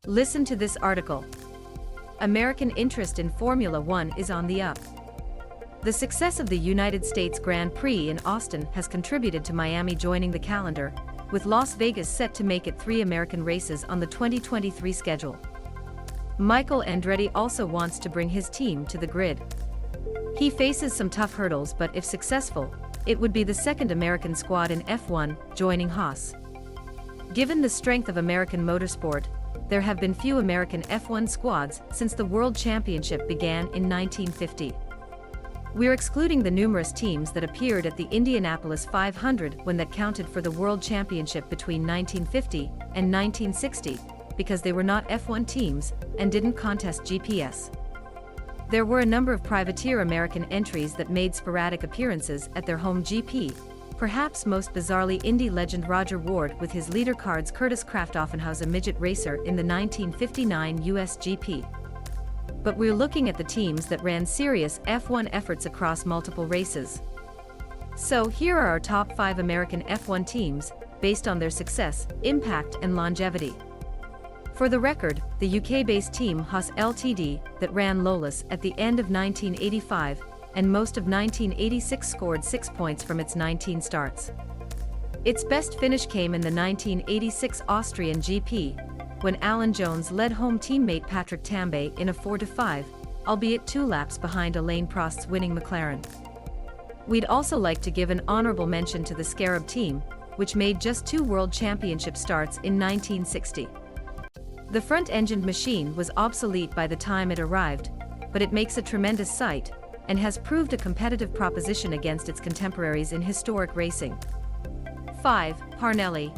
Listen to this article. American interest in Formula One is on the up. The success of the United States Grand Prix in Austin has contributed to Miami joining the calendar, with Las Vegas set to make it 3 American races on the 2023 schedule. Michael Andretti also wants to bring his team to the grid. He faces some tough hurdles, but if successful, it would be the second American squad in F1, joining Haas. Given the strength of American motorsport, there have been few American F1 squads since the World Championship began in 1950. We're excluding the numerous teams that appeared at the Indianapolis 500 when that counted for the World Championship between 1950 and 1960, because they were not F1 teams and didn't contest GPS. There were a number of privateer American entries that made sporadic appearances at their home GP, perhaps most bizarrely Indy legend Roger Ward with his leader cards Curtis Kraft Offenhaus, a midget racer in the 1959 US GP. But we're looking at the teams that ran serious F1 efforts across multiple races. So here are our top 5 American F1 teams, based on their success, impact and longevity. For the record, the UK-based team Haas Ltd, that ran Lotus at the end of 1985 and most of 1986 scored 6 points from its 19 starts. Its best finish came in the 1986 Austrian GP, when Alan Jones led home teammate Patrick Tambay in a 4-5, albeit 2 laps behind Alain Prost's winning McLaren. We'd also like to give an honorable mention to the Scarab team, which made just 2 World Championship starts in 1960. The front-engined machine was obsolete by the time it arrived, but it makes a tremendous sight, and has proved a competitive proposition against its contemporaries in historic racing. 5. Parnelli.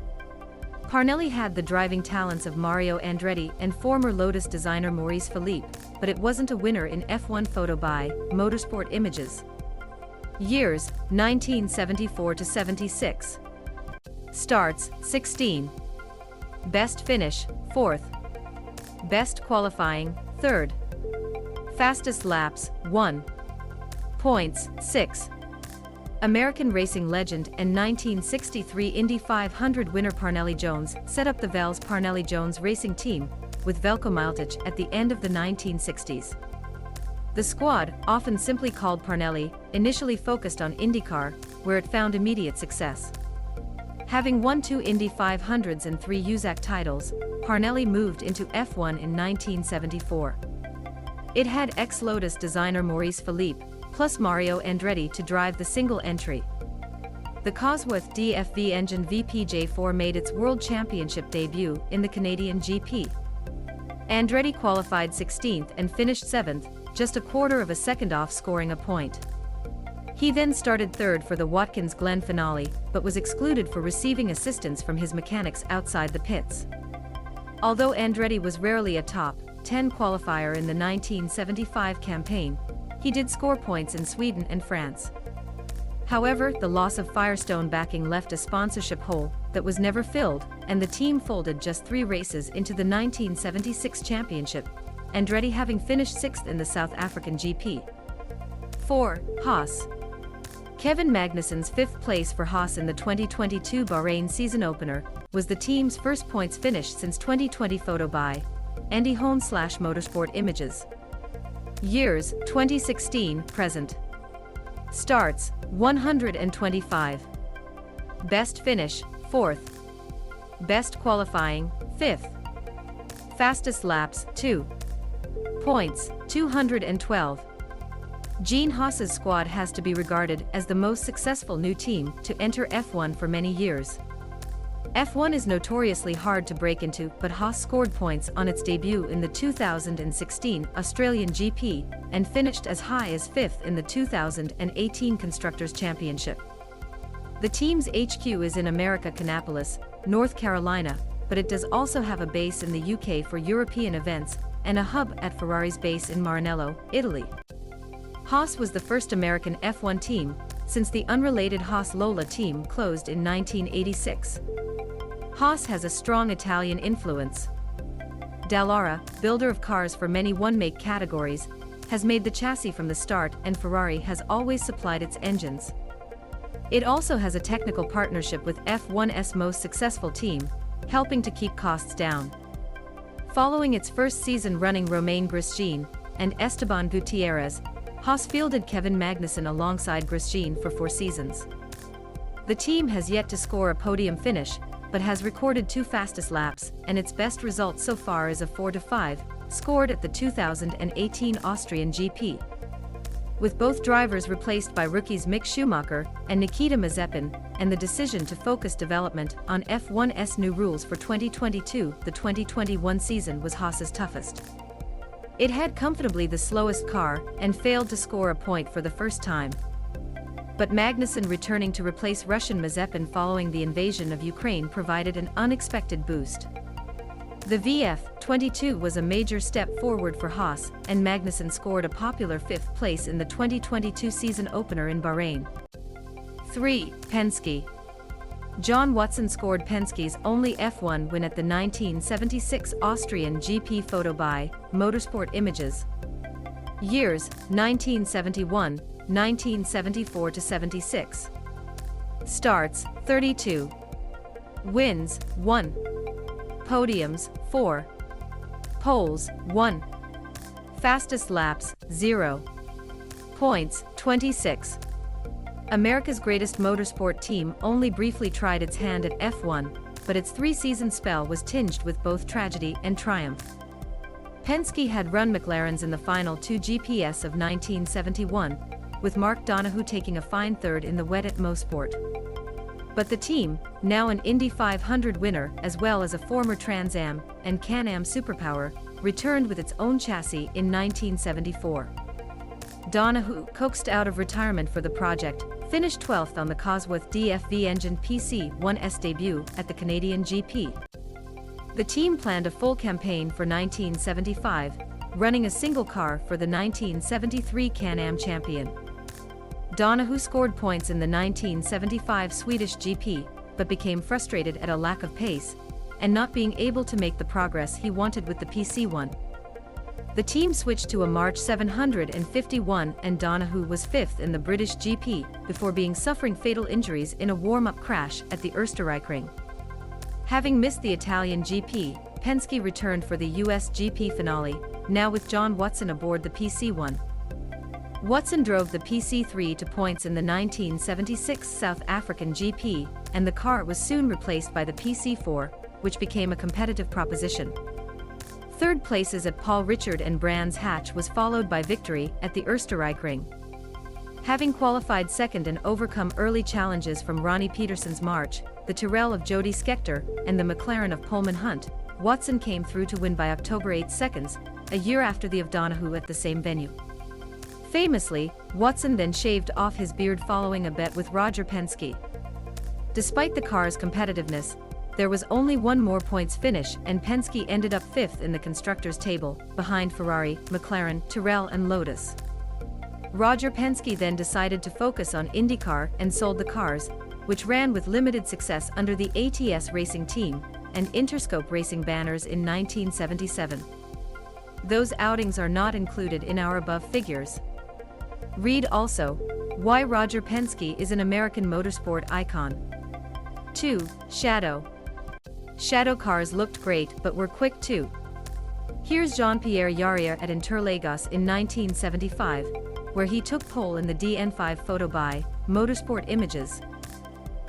Parnelli had the driving talents of Mario Andretti and former Lotus designer Maurice Philippe, but it wasn't a winner in F1 photo by Motorsport Images. Years, 1974 to 76. Starts, 16. Best finish, 4th. Best qualifying, 3rd. Fastest laps, 1. Points, 6. American racing legend and 1963 Indy 500 winner Parnelli Jones set up the Valls Parnelli Jones racing team, with Veljko Miletić at the end of the 1960s. The squad, often simply called Parnelli, initially focused on IndyCar, where it found immediate success. Having won 2 Indy 500s and 3 USAC titles, Parnelli moved into F1 in 1974. It had ex-Lotus designer Maurice Philippe, plus Mario Andretti to drive the single entry. The Cosworth DFV engine VPJ4 made its World Championship debut in the Canadian GP. Andretti qualified 16th and finished 7th, just a quarter of a second off scoring a point. He then started 3rd for the Watkins Glen finale, but was excluded for receiving assistance from his mechanics outside the pits. Although Andretti was rarely a top 10 qualifier in the 1975 campaign, he did score points in Sweden and France. However, the loss of Firestone backing left a sponsorship hole that was never filled, and the team folded just 3 races into the 1976 championship, Andretti having finished 6th in the South African GP. 4. Haas. Kevin Magnussen's 5th place for Haas in the 2022 Bahrain season opener was the team's first points finish since 2020 photo by Andy Hone / Motorsport Images. Years, 2016, present. Starts, 125. Best finish, 4th. Best qualifying, 5th. Fastest laps, 2. Points, 212. Gene Haas's squad has to be regarded as the most successful new team to enter F1 for many years. F1 is notoriously hard to break into, but Haas scored points on its debut in the 2016 Australian GP and finished as high as 5th in the 2018 Constructors' Championship. The team's HQ is in America, Kannapolis, North Carolina, but it does also have a base in the UK for European events and a hub at Ferrari's base in Maranello, Italy. Haas was the first American F1 team since the unrelated Haas Lola team closed in 1986. Haas has a strong Italian influence. Dallara, builder of cars for many one-make categories, has made the chassis from the start, and Ferrari has always supplied its engines. It also has a technical partnership with F1's most successful team, helping to keep costs down. Following its first season running Romain Grosjean and Esteban Gutierrez, Haas fielded Kevin Magnussen alongside Grosjean for 4 seasons. The team has yet to score a podium finish, but has recorded 2 fastest laps, and its best result so far is a 4-5, scored at the 2018 Austrian GP. With both drivers replaced by rookies Mick Schumacher and Nikita Mazepin, and the decision to focus development on F1's new rules for 2022, the 2021 season was Haas's toughest. It had comfortably the slowest car and failed to score a point for the first time. But Magnussen returning to replace Russian Mazepin following the invasion of Ukraine provided an unexpected boost. The VF22 was a major step forward for Haas, and Magnussen scored a popular 5th place in the 2022 season opener in Bahrain. 3. Penske. John Watson scored Penske's only F1 win at the 1976 Austrian GP photo by Motorsport Images. Years: 1971, 1974–76. Starts: 32. Wins: 1. Podiums: 4. Poles: 1. Fastest laps: 0. Points: 26. America's greatest motorsport team only briefly tried its hand at F1, but its 3-season spell was tinged with both tragedy and triumph. Penske had run McLarens in the final 2 GPS of 1971, with Mark Donohue taking a fine 3rd in the wet at Mosport. But the team, now an Indy 500 winner as well as a former Trans Am and Can-Am superpower, returned with its own chassis in 1974. Donohue, coaxed out of retirement for the project, finished 12th on the Cosworth DFV-engined PC1's debut at the Canadian GP. The team planned a full campaign for 1975, running a single car for the 1973 Can-Am champion. Donohue scored points in the 1975 Swedish GP, but became frustrated at a lack of pace, and not being able to make the progress he wanted with the PC1. The team switched to a March 751 and Donohue was 5th in the British GP before suffering fatal injuries in a warm-up crash at the Österreichring. Having missed the Italian GP, Penske returned for the US GP finale, now with John Watson aboard the PC1. Watson drove the PC3 to points in the 1976 South African GP, and the car was soon replaced by the PC4, which became a competitive proposition. 3rd places at Paul Richard and Brands Hatch was followed by victory at the Österreichring. Having qualified 2nd and overcome early challenges from Ronnie Peterson's March, the Tyrrell of Jody Scheckter, and the McLaren of Coleman Hunt, Watson came through to win by October 8 seconds, a year after the of Donohue at the same venue. Famously, Watson then shaved off his beard following a bet with Roger Penske. Despite the car's competitiveness, there was only one more points finish and Penske ended up 5th in the constructors' table, behind Ferrari, McLaren, Tyrrell and Lotus. Roger Penske then decided to focus on IndyCar and sold the cars, which ran with limited success under the ATS Racing Team and Interscope Racing banners in 1977. Those outings are not included in our above figures. Read also, why Roger Penske is an American motorsport icon. 2. Shadow. Shadow cars looked great but were quick too. Here's Jean-Pierre Jarier at Interlagos in 1975, where he took pole in the DN5 photo by Motorsport Images.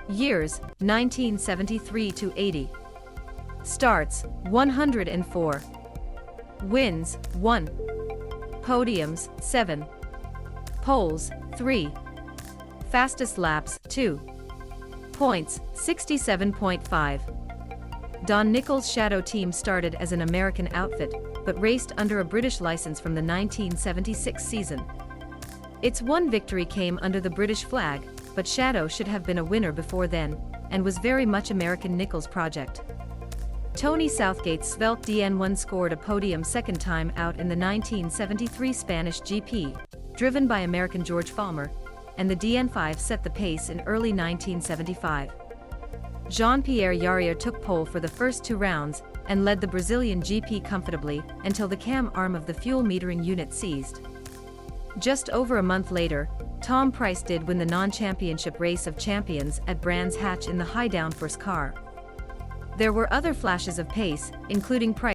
Years: 1973–80. Starts: 104. Wins: 1. Podiums: 7. Poles: 3. Fastest laps: 2. Points: 67.5. Don Nichols' Shadow team started as an American outfit, but raced under a British license from the 1976 season. Its one victory came under the British flag, but Shadow should have been a winner before then, and was very much American Nichols' project. Tony Southgate's svelte DN1 scored a podium second time out in the 1973 Spanish GP, driven by American George Follmer, and the DN5 set the pace in early 1975. Jean-Pierre Jarier took pole for the first 2 rounds, and led the Brazilian GP comfortably until the cam arm of the fuel metering unit seized. Just over a month later, Tom Price did win the non-championship race of champions at Brands Hatch in the high downforce car. There were other flashes of pace, including Price